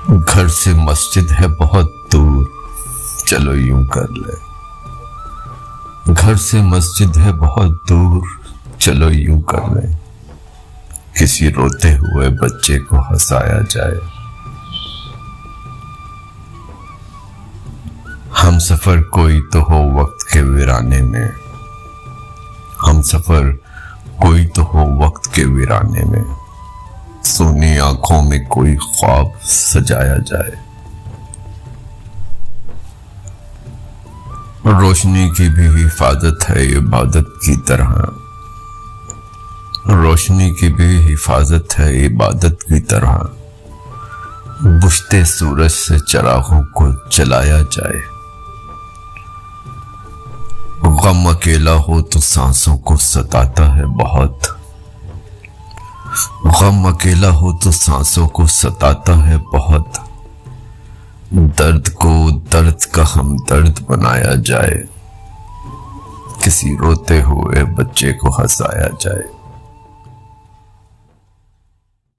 घर से मस्जिद है बहुत दूर, चलो यूं कर ले। घर से मस्जिद है बहुत दूर, चलो यूं कर ले। किसी रोते हुए बच्चे को हंसाया जाए। हम सफर कोई तो हो वक्त के वीराने में, हम सफर कोई तो हो वक्त के वीराने में। सोनी आंखों में कोई ख्वाब सजाया जाए। रोशनी की भी हिफाजत है इबादत की तरह, रोशनी की भी हिफाजत है इबादत की तरह। बुझते सूरज से चिरागों को जलाया जाए। गम अकेला हो तो सांसों को सताता है बहुत, गम अकेला हो तो सांसों को सताता है बहुत। दर्द को दर्द का हमदर्द बनाया जाए। किसी रोते हुए बच्चे को हंसाया जाए।